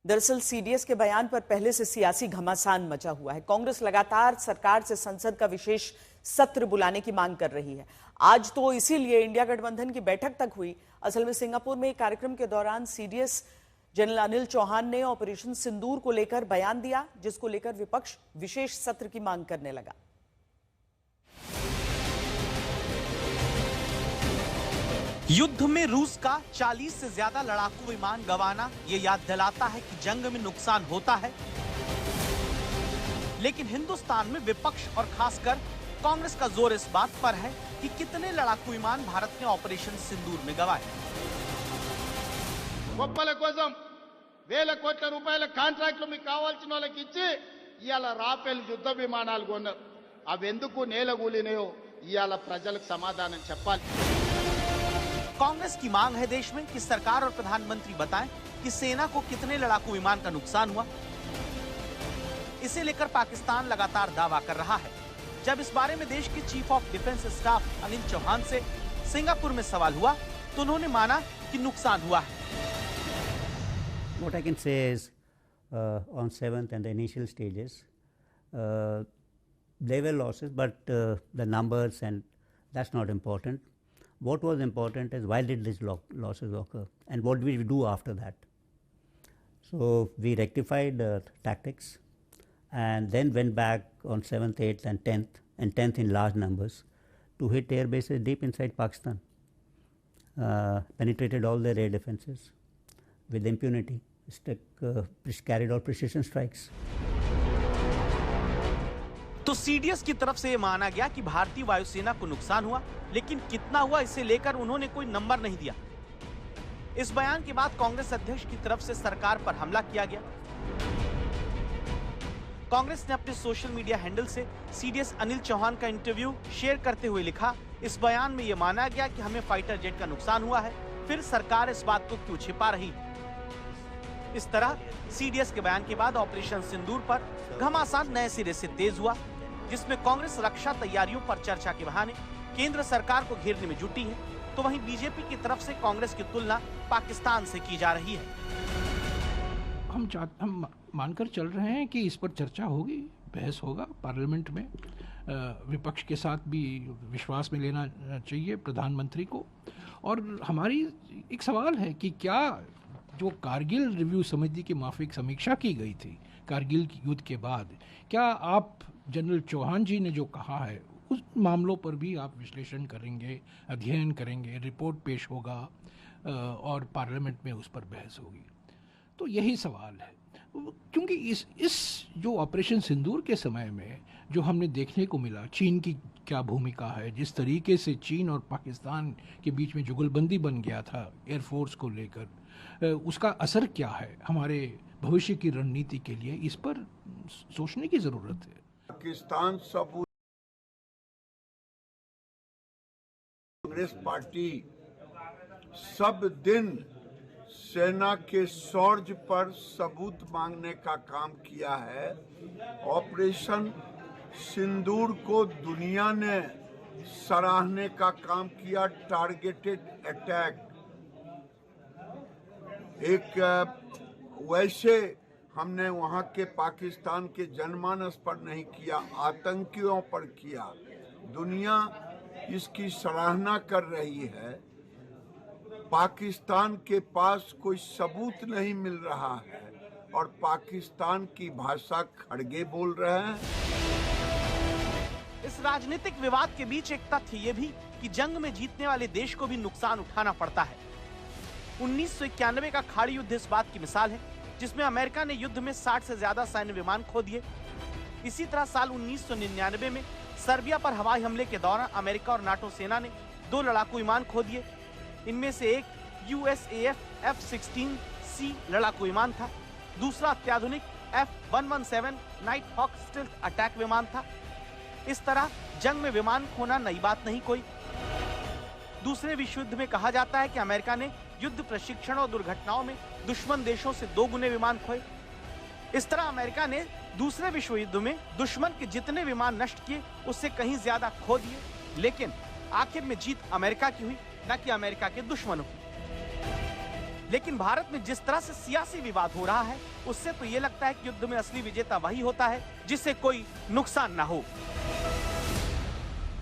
दरअसल सीडीएस के बयान पर पहले से सियासी घमासान मचा हुआ है। कांग्रेस लगातार सरकार से संसद का विशेष सत्र बुलाने की मांग कर रही है। आज तो इसीलिए इंडिया गठबंधन की बैठक तक हुई। असल में सिंगापुर में एक कार्यक्रम के दौरान सीडीएस जनरल अनिल चौहान ने ऑपरेशन सिंदूर को लेकर बयान दिया, जिसको लेकर विपक्ष विशेष सत्र की मांग करने लगा। युद्ध में रूस का 40 से ज्यादा लड़ाकू विमान गंवाना ये याद दिलाता है कि जंग में नुकसान होता है। लेकिन हिंदुस्तान में विपक्ष और खासकर कांग्रेस का जोर इस बात पर है कि कितने लड़ाकू विमान भारत ने ऑपरेशन सिंदूर में गंवाए। గొప్పల కోసం వేల కోట్ల రూపాయల కాంట్రాక్టులు మీకు కావాల్సిన వాళ్ళకి ఇచ్చి ఇయాల రాఫెల్ యుద్ధ విమానాలు కొన్నారు. అవెందుకు నేలగూలినాయో ఇయాల ప్రజలకు సమాధానం చెప్పాలి. कांग्रेस की मांग है देश में कि सरकार और प्रधानमंत्री बताएं कि सेना को कितने लड़ाकू विमान का नुकसान हुआ। इसे लेकर पाकिस्तान लगातार दावा कर रहा है। जब इस बारे में देश के chief of defence staff Anil Chauhan से सिंगापुर में सवाल हुआ तो उन्होंने माना कि नुकसान हुआ है। What I can say is on 7th and the initial stages there were losses, but the numbers and that's not important. What was important is why did these losses occur and what did we do after that. So we rectified tactics and then went back on 7th, 8th and 10th in large numbers to hit air bases deep inside Pakistan. Penetrated all their air defenses with impunity, carried out precision strikes. तो CDS की तरफ से ये माना गया कि भारतीय वायुसेना को नुकसान हुआ, लेकिन कितना हुआ इसे लेकर उन्होंने कोई नंबर नहीं दिया। इस बयान के बाद कांग्रेस अध्यक्ष की तरफ से सरकार पर हमला किया गया। कांग्रेस ने अपने सोशल मीडिया हैंडल से सीडीएस अनिल चौहान का इंटरव्यू शेयर करते हुए लिखा, इस बयान में यह माना गया कि हमें फाइटर जेट का नुकसान हुआ है, फिर सरकार इस बात को क्यों छिपा रही है। इस तरह सीडीएस के बयान के बाद ऑपरेशन सिंदूर पर घमासान नए सिरे से तेज हुआ, जिसमें कांग्रेस रक्षा तैयारियों पर चर्चा के बहाने केंद्र सरकार को घेरने में जुटी है, तो वहीं बीजेपी की तरफ से कांग्रेस की तुलना पाकिस्तान से की जा रही है। हम मानकर चल रहे हैं कि इस पर चर्चा होगी, बहस होगा पार्लियामेंट में। विपक्ष के साथ भी विश्वास में लेना चाहिए प्रधानमंत्री को। और हमारी एक सवाल है कि क्या जो कारगिल रिव्यू समिति की माफिक समीक्षा की गई थी कारगिल युद्ध के बाद, क्या आप जनरल चौहान जी ने जो कहा है उस मामलों पर भी आप विश्लेषण करेंगे, अध्ययन करेंगे, रिपोर्ट पेश होगा और पार्लियामेंट में उस पर बहस होगी? तो यही सवाल है, क्योंकि इस जो ऑपरेशन सिंदूर के समय में जो हमने देखने को मिला, चीन की क्या भूमिका है, जिस तरीके से चीन और पाकिस्तान के बीच में जुगलबंदी बन गया था एयरफोर्स को लेकर, उसका असर क्या है हमारे भविष्य की रणनीति के लिए, इस पर सोचने की जरूरत है। पाकिस्तान सबूत कांग्रेस पार्टी सब दिन सेना के शौर्य पर सबूत मांगने का काम किया है। ऑपरेशन सिंदूर को दुनिया ने सराहने का काम किया। टारगेटेड अटैक, एक वैसे हमने वहां के पाकिस्तान के जनमानस पर नहीं किया, आतंकियों पर किया। दुनिया इसकी सराहना कर रही है। पाकिस्तान के पास कोई सबूत नहीं मिल रहा है और पाकिस्तान की भाषा खड़गे बोल रहे हैं। इस राजनीतिक विवाद के बीच एक तथ्य ये भी कि जंग में जीतने वाले देश को भी नुकसान उठाना पड़ता है। 1991 का खाड़ी युद्ध इस बात की मिसाल है, जिसमें अमेरिका ने युद्ध में 60 से ज्यादा सैन्य विमान खो दिए। इसी तरह साल 1999 में सर्बिया पर हवाई हमले के दौरान अमेरिका और नाटो सेना ने 2 लड़ाकू विमान खो दिए। इनमें से एक USAF F-16C लड़ाकू विमान था, दूसरा अत्याधुनिक F-117 night hoc stealth attack विमान था। इस तरह जंग में विमान खोना नई बात नहीं कोई। दूसरे विश्व युद्ध में कहा जाता है कि अमेरिका ने युद्ध प्रशिक्षण और दुर्घटनाओं में दुश्मन देशों से 2 गुने विमान खोए। इस तरह अमेरिका ने दूसरे विश्व युद्ध में दुश्मन के जितने विमान नष्ट किए उससे कहीं ज्यादा खो दिए। लेकिन आखिर में जीत अमेरिका की हुई, न कि अमेरिका के दुश्मनों की। लेकिन भारत में जिस तरह से सियासी विवाद हो रहा है, उससे तो ये लगता है कि युद्ध में असली विजेता वही होता है जिससे कोई नुकसान न हो।